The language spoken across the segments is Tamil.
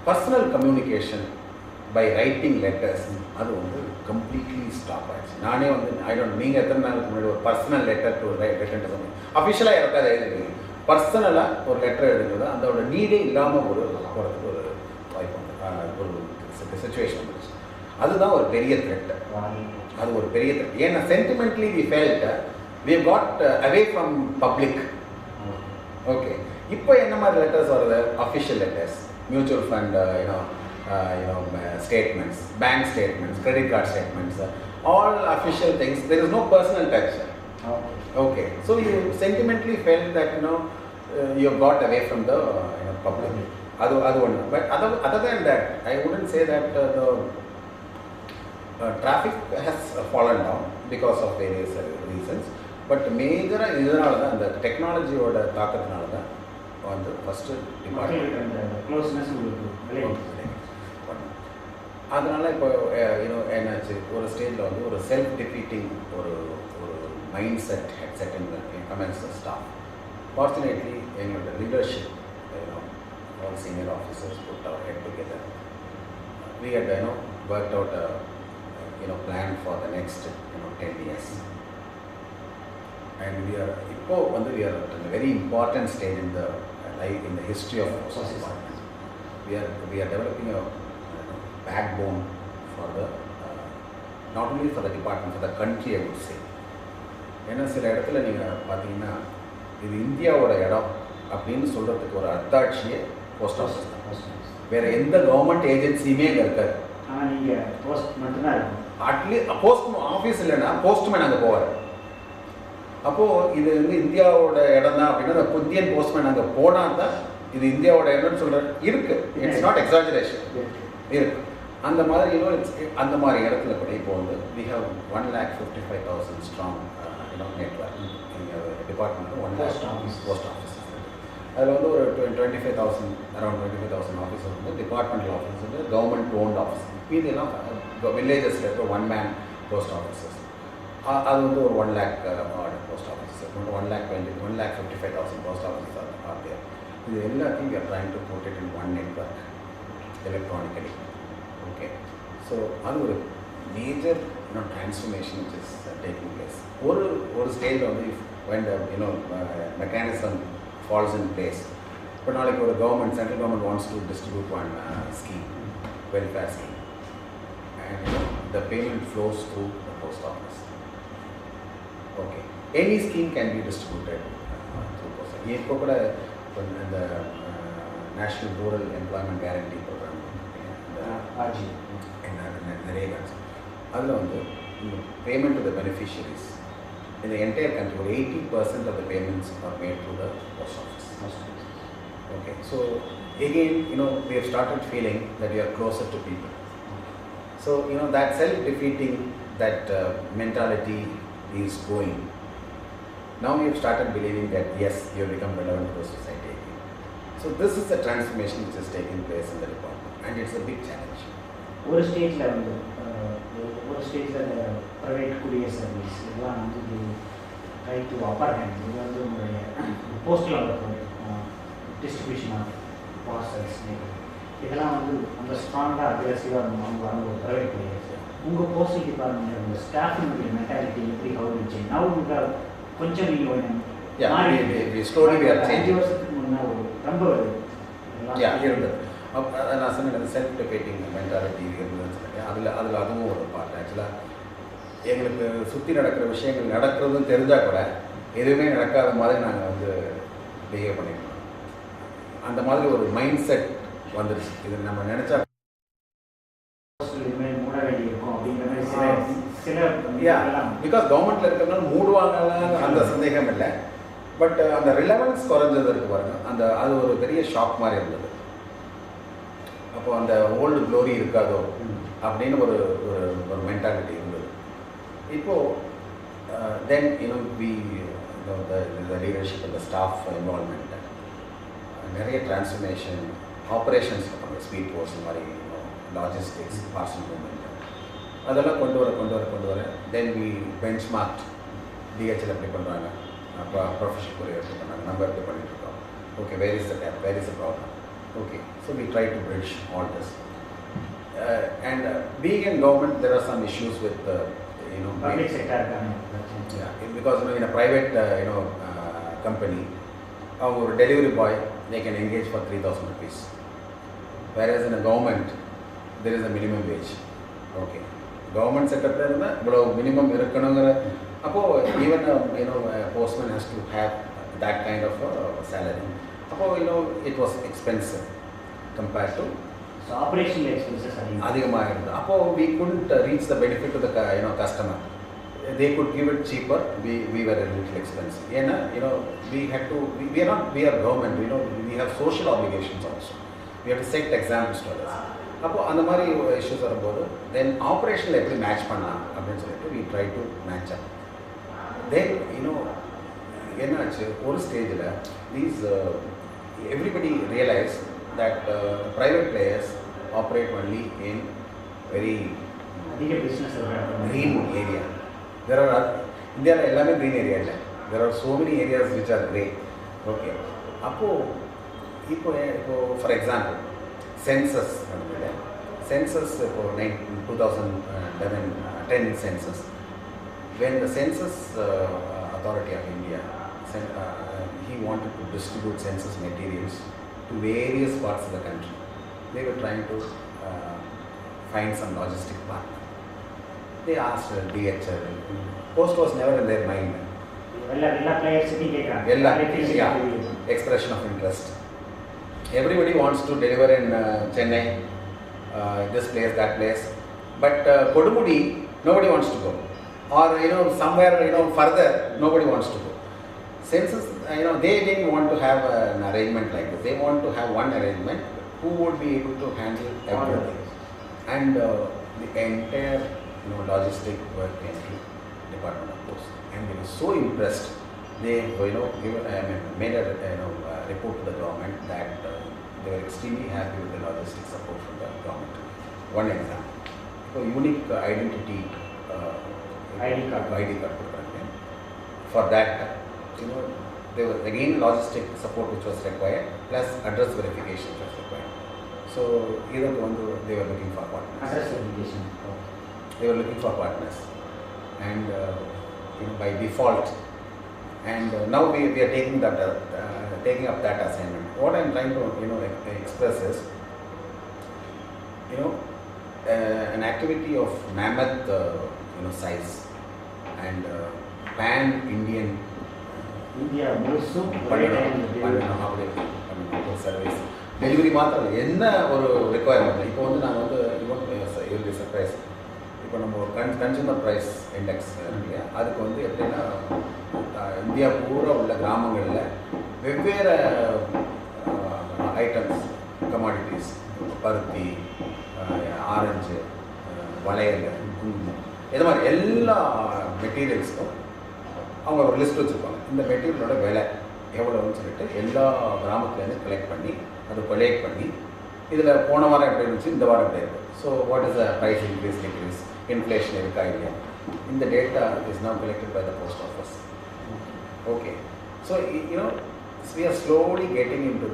Personal communication by writing letters அது வந்து கம்ப்ளீட்லி ஸ்டாப் ஆகிடுச்சு. நானே வந்து நீங்கள் எத்தனை நாளுக்கு முன்னாடி ஒரு பர்சனல் லெட்டர் டு ரைட் சொன்னீங்க, அஃபிஷியலாக யாருக்காவது எழுதுறீங்க, பர்சனலாக ஒரு லெட்டர் எழுதுறது அதோட நீடே இல்லாமல் போகிறதுக்கு ஒரு வாய்ப்பு வந்து ஒரு சுச்சுவேஷன் வந்துச்சு. அதுதான் ஒரு பெரிய த்ரெட். அது ஒரு பெரிய த்ரெட். ஏன்னா sentimentally we felt we got away from public. Okay, இப்போ என்ன மாதிரி லெட்டர்ஸ் வருது? Official letters, mutual fund statements, bank statements, credit card statements, all official things. There is no personal touch. Okay. So you sentimentally felt that you got away from the public. Adu one. But other than that, I wouldn't say that the traffic has fallen down because of various reasons. But major இதனால தான் அந்த டெக்னாலஜியோட தாக்கத்தினால தான் வந்து ஃபர்ஸ்ட் டிபார்ட்மெண்ட் க்ளோஸ்னஸ் அதனால் இப்போ என்னாச்சு, ஒரு ஸ்டேஜில் வந்து ஒரு செல்ஃப் டிஃபீட்டிங் ஒரு மைண்ட் செட் ஹெட்செட் இன் கமெண்ட்ஸ் ஸ்டாஃப். ஃபார்ச்சுனேட்லி எங்களோட leadership all senior officers put our head together. We had worked out a plan for the next 10 years. And we are at a very important stage in the history of our department. We are developing a backbone for the not only for the department, for the country, I would say. ஏன்னா சில இடத்துல நீங்கள் பார்த்தீங்கன்னா இது இந்தியாவோட இடம் அப்படின்னு சொல்கிறதுக்கு ஒரு அத்தாட்சியே போஸ்ட் ஆஃபீஸ் தான். வேறு எந்த கவர்மெண்ட் ஏஜென்சியுமே இங்கே இருக்காது. நீங்கள் போஸ்ட் மட்டும்தான் இருக்கும். அட்லீஸ்ட் போஸ்ட் ஆஃபீஸ் இல்லைன்னா போஸ்ட்மேன் அங்கே போவார். அப்போது இது வந்து இந்தியாவோட இடம் தான் அப்படின்னா அந்த புத்தியன் போஸ்ட்மேன் அங்கே போனால் தான் இது இந்தியாவோட இடம்னு சொல்கிற இருக்குது. இட்ஸ் நாட் எக்ஸாஜரேஷன் இருக்குது. அந்த மாதிரி அந்த மாதிரி இடத்துல கூட இப்போ வந்து we have 1,55,000 strong network எங்கள் டிபார்ட்மெண்ட். 1 lakh post office. அதில் வந்து ஒரு 25,000 அரௌண்ட் 25,000 ஆஃபீஸர் வந்து டிபார்ட்மெண்டல் ஆஃபீஸ் வந்து கவர்மெண்ட் ஓன்ட் ஆஃபீஸ். இதெல்லாம் வில்லேஜஸில் இருக்கிற 1 man போஸ்ட் ஆஃபீஸர்ஸ். அது வந்து ஒரு 1 lakh post officer, 1,55,000 post officer are there. இது எல்லாத்தையும் we are trying to put it in one network electronically. Okay, so அது ஒரு major transformation which is taking place. ஒரு ஸ்டேஜில் வந்து when the mechanism falls in place. இப்போ நாளைக்கு ஒரு government, central government wants to distribute one scheme, welfare scheme, and the payment flows through the post office. Okay, any scheme can be distributed through post office. இப்போ கூட இந்த national rural employment guarantee programme நிறைய அதில் வந்து payment to the beneficiaries in the entire country, over 80% of the payments are made through the post office. Okay, so again, we have started feeling that we are closer to people. So, that self-defeating, that mentality is going. Now we have started believing that yes, you have become relevant to the society again. So this is the transformation which is taking place in the department, and it's a big challenge. ஒரு ஸ்டேஜில் வந்து இந்த ப்ரைவேட் குரியர் சர்வீஸ் இதெல்லாம் வந்து ட்ரை டு அப்பர் ஹேண்ட். இது வந்து உங்களுடைய போஸ்டல் டிஸ்ட்ரிபியூஷன் ஆஃப் பார்சல்ஸ் இதெல்லாம் வந்து அந்த ஸ்ட்ராங்காக அக்ரெசிவாக அவங்க வர ஒரு ப்ரைவேட் குரியர்ஸ். உங்கள் போஸ்டல் டிபார்ட்மெண்ட் உங்கள் ஸ்டாஃபினுடைய மென்டாலிட்டி எப்படி ஹவு சேஞ்ச் நவ் உங்கள் கொஞ்சம் நீங்கள் அஞ்சு வருஷத்துக்கு முன்னே ஒரு ரொம்ப இருந்தது. நான் சொன்னேன் செல்ஃப் டிஃபீட்டிங் மென்டாலிட்டி இருந்ததுன்னு சொன்னேன். அதில் அதுவும் ஒரு பார்ட். ஆக்சுவலாக எங்களுக்கு சுற்றி நடக்கிற விஷயங்கள் நடக்கிறதுன்னு தெரிஞ்சால் கூட எதுவுமே நடக்காத மாதிரி நாங்கள் வந்து பிஹேவ் பண்ணிக்கணும். அந்த மாதிரி ஒரு மைண்ட் செட் வந்துடுச்சு. இது நம்ம நினச்சா மூட வேண்டியிருக்கும் அப்படிங்கிற மாதிரி சில பிகாஸ் கவர்மெண்ட்டில் இருக்கிறதுனால மூடுவாங்க, அந்த சந்தேகம் இல்லை. பட் அந்த ரிலவன்ஸ் குறைஞ்சது இருக்கு பாருங்க, அது ஒரு பெரிய ஷாக் மாதிரி இருந்தது. அப்போ அந்த ஓல்டு க்ளோரி இருக்காதோ அப்படின்னு ஒரு மென்டாலிட்டி இருந்தது. இப்போது then the leadership and the staff involvement, நிறைய டிரான்ஸ்ஃபர்மேஷன் ஆப்ரேஷன்ஸ் பண்ணுவாங்க. ஸ்பீட் போஸ்ட் மாதிரி லாஜிஸ்டிக்ஸ், பார்சல் மூவ்மெண்ட் அதெல்லாம் கொண்டு வர then we benchmark DHL எப்படி பண்ணுறாங்க, ப்ரொஃபஷனல் கொரியர் எப்படி பண்ணாங்க, நம்ம எப்படி பண்ணிட்டுருக்கோம். Okay, where is the problem. Okay, so we try to bridge all this. And being in government, there are some issues with public sector. Yeah, because in a private company, our delivery boy, they can engage for 3,000 rupees. Whereas in a government, there is a minimum wage. Okay, government setup minimum even a postman has to have that kind of salary. It was expensive compared to so operational expenses we couldn't reach the benefit to the customer. They could give it cheaper. We were a little expensive. We are government. We have social obligations also. We have to set examples to others. அந்த மாதிரி issues வரும்போது then operational எப்படி match பண்ணலாம் அப்படின்னு சொல்லிட்டு we try to match up. Then என்னாச்சு ஒரு ஸ்டேஜில் everybody realized that private players operate only in very green area. There are India எல்லாமே green area இல்லை. There are so many areas which are grey. Okay. இப்போ for example census for 2010 census, when the census authority of India he wanted to distribute census materials to various parts of the country. They were trying to find some logistic partner. They asked DHL. Post was never in their mind. Expression of interest. Everybody wants to deliver in Chennai, this place, that place. But Kodumudi, nobody wants to go. Or somewhere further, nobody wants to go. Census, they didn't want to have an arrangement like this. They want to have one arrangement who would be able to handle everything. And the entire logistic work in the Department of Post. And they were so impressed. They made a report to the government that they were extremely happy with the logistic support from the government. One example. So unique identity ID card. For that, there was again logistic support which was required, plus address verification which was required. So either one, they were looking for partners. Address verification. They were looking for partners, and by default, and now we are taking up that assignment. What I am trying to express is, an activity of mammoth size and pan-Indian service delivery மாத்திரம் என்ன ஒரு ரெக்குவயர்மெண்ட். இப்போ நான் இவருக்கு சர்ப்ரைஸ். இப்போ நம்ம கன்சூமர் ப்ரைஸ் இண்டெக்ஸ் இல்லையா, அதுக்கு எப்படின்னா இந்தியா பூரா உள்ள கிராமங்களில் வெவ்வேறு ஐட்டம்ஸ், கமாடிட்டிஸ், பருத்தி, ஆரஞ்சு, வளையல், குங்குமம், இது மாதிரி எல்லா மெட்டீரியல்ஸுக்கும் அவங்க ஒரு லிஸ்ட் வச்சுருப்பாங்க. இந்த மெட்டீரியலோட விலை எவ்வளோன்னு சொல்லிட்டு எல்லா கிராமத்துலேருந்து கலெக்ட் பண்ணி இதில் போன வாரம் எப்படி இருந்துச்சு, இந்த வாரம் எப்படி இருக்குது, so what is the price increase decrease, inflation இருக்கா இல்லையா, இந்த data is now collected by the post office. Okay, so we are slowly getting into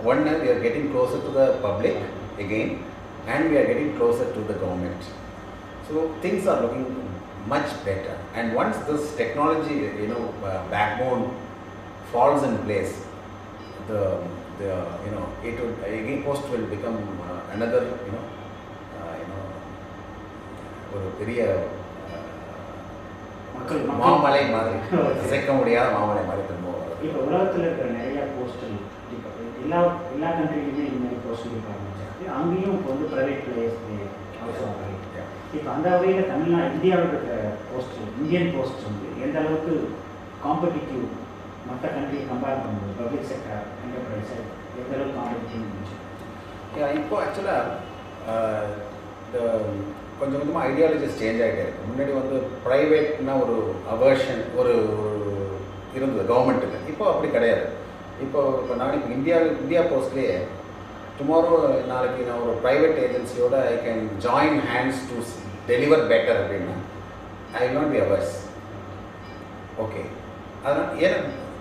we are getting closer to the public again, and we are getting closer to the government. So things are looking much better, and once this technology backbone falls in place, it would again post will become another ஒரு பெரிய மாமலை மாதிரி, அசைக்க முடியாத மாமலை மாதிரி திரும்ப. இப்போ உலகத்தில் இருக்கிற நிறையா போஸ்டல் எல்லா கண்ட்ரிலையுமே இந்த மாதிரி போஸ்டல் டிபார்ட்மெண்ட்ஸ் இருக்குது. அங்கேயும் இப்போ ப்ரைவேட் பிளேயர்ஸ் அவசியம். இப்போ அந்த வகையில் இந்தியாவில் இருக்கிற இந்தியன் போஸ்ட் எந்த அளவுக்கு காம்படிட்டிவ், மற்ற கண்ட்ரியை கம்பேர் பண்ணும்போது பப்ளிக் செக்டர் என்டர்பிரைஸ் எந்த அளவுக்கு காம்படிட்டிவ் இருந்துச்சு? இப்போ ஆக்சுவலாக கொஞ்சம் கொஞ்சமாக ஐடியாலஜிஸ் சேஞ்ச் ஆகிட்டே இருக்குது. முன்னாடி ப்ரைவேட்னா ஒரு அவர்ஷன் இருந்தது கவர்மெண்ட்டுக்கு. இப்போ அப்படி கிடையாது. இப்போ இந்தியா போஸ்ட்லேயே டுமாரோ நாளைக்கு நான் ஒரு ப்ரைவேட் ஏஜென்சியோட I can join hands to deliver better அப்படின்னா I will not be ours. Okay, அதனால் ஏன்னா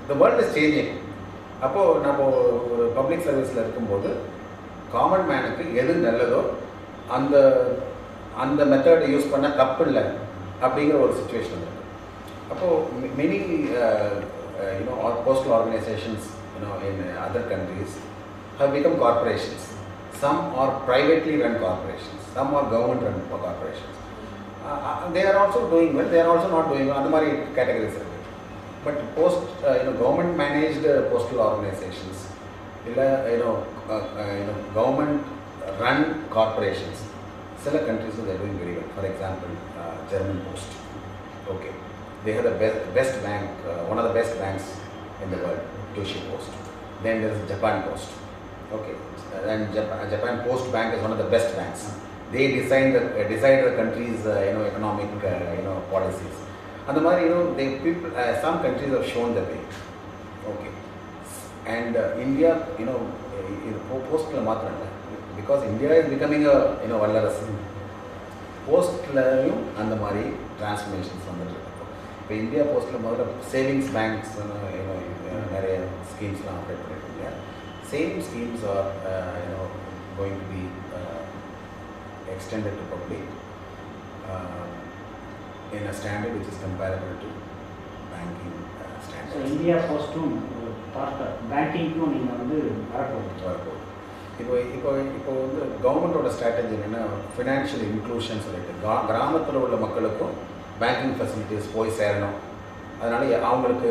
த வேர்ல்ட் இஸ் சேஞ்சிங். அப்போது நம்ம ஒரு பப்ளிக் சர்வீஸில் இருக்கும்போது காமன் மேனுக்கு எது நல்லதோ அந்த அந்த மெத்தடை யூஸ் பண்ண தப்பு இல்லை அப்படிங்கிற ஒரு சுச்சுவேஷன் இருக்குது. அப்போது many postal organizations in other countries have become corporations. Some are privately run corporations, some are government run corporations. They are also doing well, they are also not doing well, அந்த மாதிரி கேட்டகரிஸ் இருக்குது. But government managed postal organizations இல்லை government run corporations, சில countries they are doing very well. For example, German Post, okay, they have the best bank, one of the best banks in the world, Deutsche Post. Then there is Japan Post, okay, and Japan Post Bank is one of the best banks. They decide the country's economic policies. And the they people some countries have shown the way, okay, and India post la matralla, because India is becoming a vallarasu, post layum and the mari transformations vandru. இப்போ இந்தியா போஸ்ட்டில் முதல்ல சேவிங்ஸ் பேங்க்ஸ் நிறைய ஸ்கீம்ஸ்லாம் ஆப்ரேட் பண்ணியிருக்கீங்க. Saving schemes are going to be extended to public in a standard which is comparable to banking standard. India போஸ்ட்டும் பேங்கிங்க்கும் நீங்கள் வரப்போகுது. இப்போ கவர்மெண்ட்டோட ஸ்ட்ராட்டஜி என்னென்னா ஃபினான்ஷியல் இன்க்ளூஷன் சொல்லிட்டு கிராமத்தில் உள்ள மக்களுக்கும் பேங்கிங் ஃபெசிலிட்டிஸ் போய் சேரணும். அதனால் அவங்களுக்கு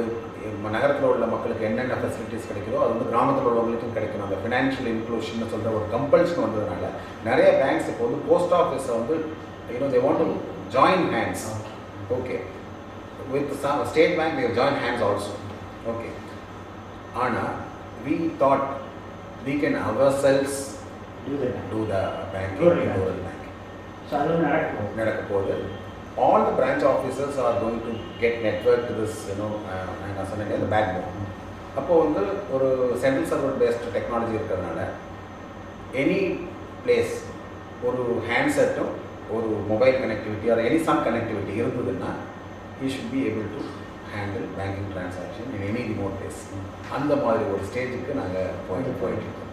நகரத்தில் உள்ள மக்களுக்கு என்னென்ன ஃபெசிலிட்டிஸ் கிடைக்குதோ அது கிராமத்தில் உள்ளவங்களுக்கும் கிடைக்கணும். அந்த ஃபினான்ஷியல் இன்க்ளூஷன் சொல்கிற ஒரு கம்பல்ஷன் வந்ததுனால நிறைய பேங்க்ஸ் இப்போ போஸ்ட் ஆஃபீஸை they want to join hands, okay, with some state bank they have joined hands also, okay. ஆனால் we thought we can ourselves do the banking, rural banking. So அது நடக்க போகுது. All the branch officers are going to get network to this, the backbone. அப்போது ஒரு சென்ட்ரல் சர்வர் பேஸ்ட் டெக்னாலஜி இருக்கிறதுனால எனி பிளேஸ் ஒரு ஹேண்ட்செட்டும் ஒரு mobile connectivity or some connectivity இருந்ததுன்னா he should be able to handle banking transaction in any remote place. அந்த மாதிரி ஒரு ஸ்டேஜுக்கு நாங்கள் போயிட்டு இருக்கோம்.